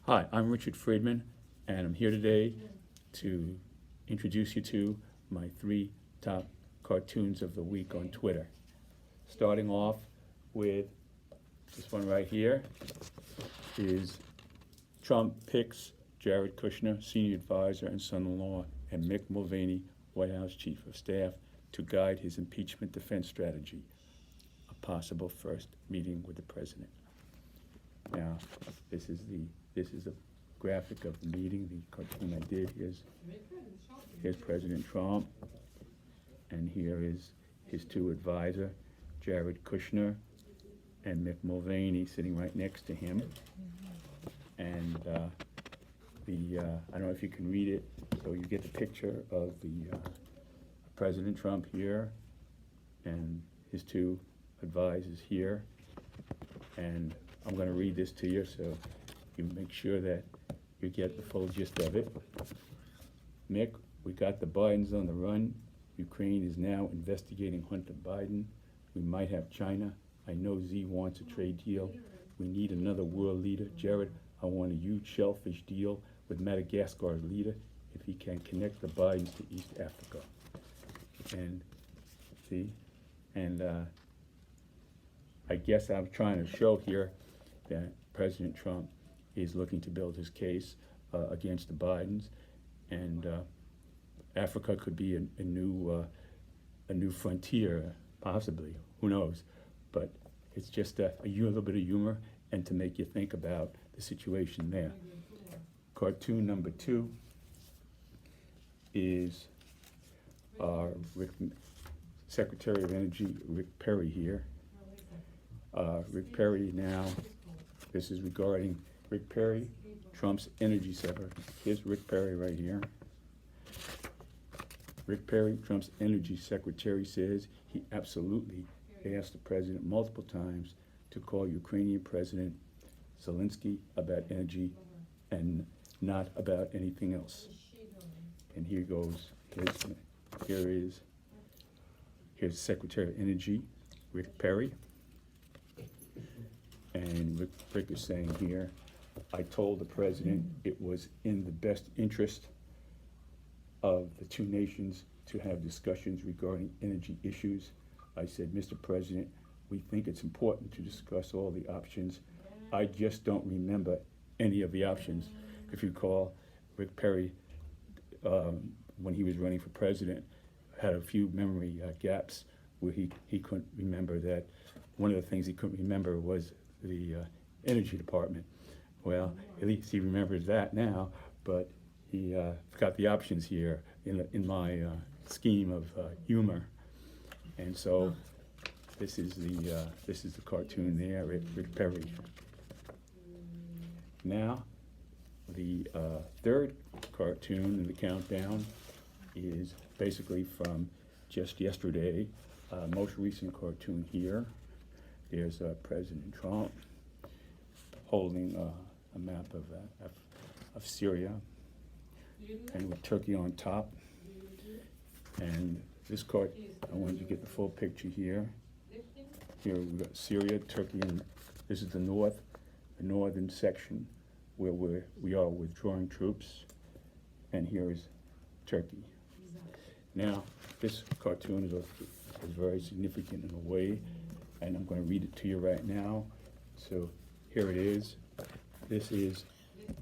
Hi, I'm Richard Friedman, and I'm here today to introduce you to my 3 top cartoons of the week on Twitter. Starting off with this one right here is Trump picks Jared Kushner, senior advisor and son-in-law, and Mick Mulvaney, White House chief of staff, to guide his impeachment defense strategy, a possible first meeting with the president. Now, this is a graphic of the meeting, the cartoon I did. Here's President Trump, and here is his 2 advisors, Jared Kushner and Mick Mulvaney, sitting right next to him. And I don't know if you can read it, so you get the picture of the President Trump here and his 2 advisors here. And I'm going to read this to you so you make sure that you get the full gist of it. Mick, we got the Bidens on the run. Ukraine is now investigating Hunter Biden. We might have China. I know Z wants a trade deal. We need another world leader. Jared, I want a huge shellfish deal with Madagascar's leader if he can connect the Bidens to East Africa. And see, and I guess I'm trying to show here that President Trump is looking to build his case against the Bidens, and Africa could be a new frontier, possibly. Who knows? But it's just a little bit of humor and to make you think about the situation there. Cartoon number 2 is Secretary of Energy Rick Perry here. Rick Perry now, this is regarding Rick Perry, Trump's energy secretary. Here's Rick Perry right here. Rick Perry, Trump's energy secretary, says he absolutely asked the president multiple times to call Ukrainian President Zelensky about energy and not about anything else. And here goes, here's Secretary of Energy, Rick Perry. And Rick is saying here, I told the president it was in the best interest of the 2 nations to have discussions regarding energy issues. I said, Mr. President, we think it's important to discuss all the options. I just don't remember any of the options. If you recall, Rick Perry, when he was running for president, had a few memory gaps where he couldn't remember that. One of the things he couldn't remember was the energy department. Well, at least he remembers that now, but he forgot the options here in my scheme of humor. And so this is the cartoon there, Rick Perry. Now, the 3rd cartoon in the countdown is basically from just yesterday. Most recent cartoon here. There's President Trump holding a map of Syria, and with Turkey on top. And this card, I wanted to get the full picture here. Here we've got Syria, Turkey, and this is the northern section where we are withdrawing troops. And here is Turkey. Now, this cartoon is very significant in a way, and I'm going to read it to you right now. So here it is. This is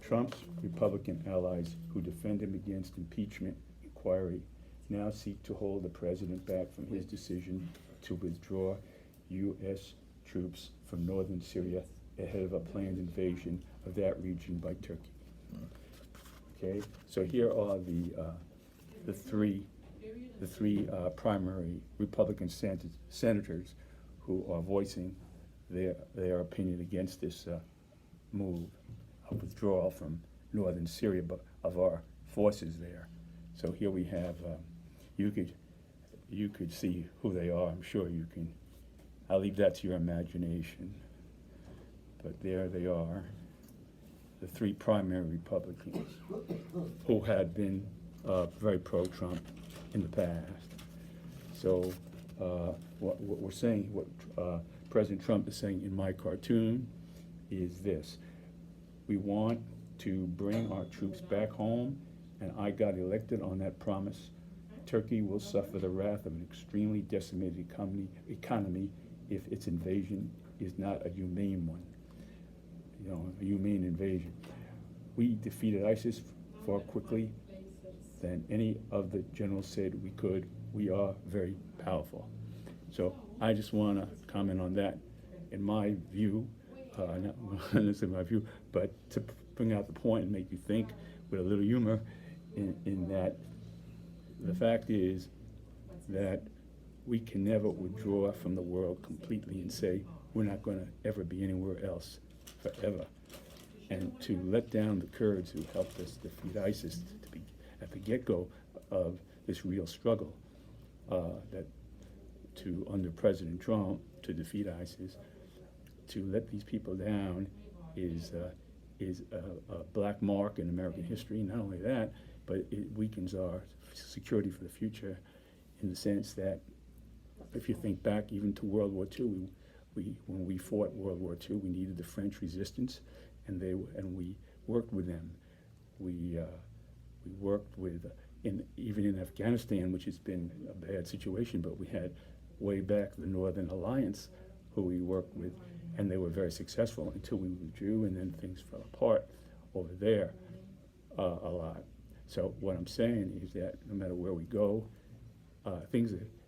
Trump's Republican allies who defend him against impeachment inquiry now seek to hold the president back from his decision to withdraw U.S. troops from northern Syria ahead of a planned invasion of that region by Turkey. Okay, so here are the three primary Republican senators who are voicing their opinion against this move of withdrawal from northern Syria, but of our forces there. So here we have, you could see who they are. I'm sure you can. I'll leave that to your imagination. But there they are, the 3 primary Republicans who had been very pro-Trump in the past. So what we're saying, what President Trump is saying in my cartoon is this. We want to bring our troops back home, and I got elected on that promise. Turkey will suffer the wrath of an extremely decimated economy if its invasion is not a humane one. You know, a humane invasion. We defeated ISIS far quickly than any of the generals said we could. We are very powerful. So I just want to comment on that. In my view, not necessarily my view, but to bring out the point and make you think with a little humor in that the fact is that we can never withdraw from the world completely and say we're not going to ever be anywhere else forever. And to let down the Kurds who helped us defeat ISIS to be at the get-go of this real struggle under President Trump to defeat ISIS, to let these people down is a black mark in American history. Not only that, but it weakens our security for the future in the sense that if you think back even to World War II, when we fought World War II, we needed the French resistance, and we worked with them. We worked with, even in Afghanistan, which has been a bad situation, but we had way back the Northern Alliance, who we worked with, and they were very successful until we withdrew, and then things fell apart over there a lot. So what I'm saying is that no matter where we go,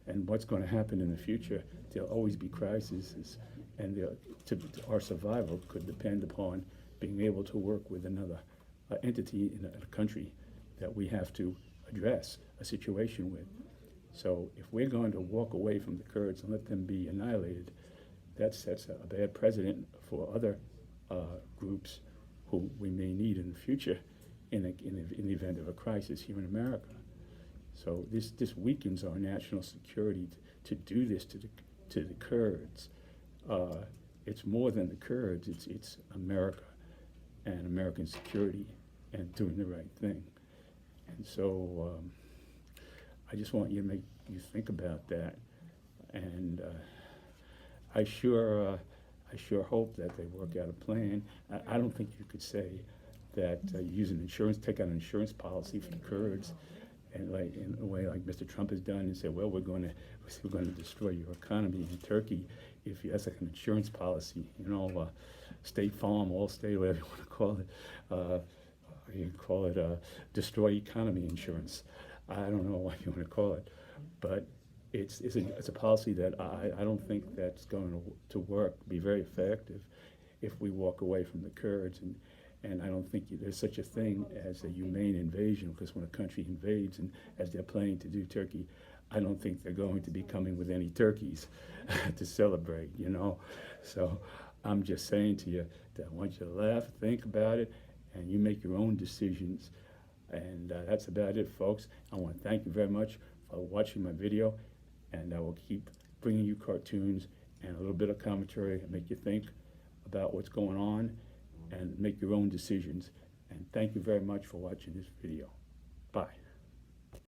and what's going to happen in the future, there'll always be crises, and our survival could depend upon being able to work with another entity in a country that we have to address a situation with. So if we're going to walk away from the Kurds and let them be annihilated, that sets a bad precedent for other groups who we may need in the future in the event of a crisis here in America. So this weakens our national security to do this to the Kurds. It's more than the Kurds, it's America and American security and doing the right thing. And so I just want you to make you think about that. And I sure hope that they work out a plan. I don't think you could say that take out an insurance policy for the Kurds, and like in a way like Mr. Trump has done, and say, well, we're going to destroy your economy in Turkey if that's like an insurance policy, State Farm, Allstate, whatever you want to call it. You can call it destroy economy insurance. I don't know what you want to call it, but it's a policy that I don't think that's going to work, be very effective if we walk away from the Kurds. And I don't think there's such a thing as a humane invasion, because when a country invades, and as they're planning to do Turkey, I don't think they're going to be coming with any turkeys to celebrate, So I'm just saying to you that I want you to laugh, think about it, and you make your own decisions. And that's about it, folks. I want to thank you very much for watching my video, and I will keep bringing you cartoons and a little bit of commentary and make you think about what's going on and make your own decisions. And thank you very much for watching this video. Bye.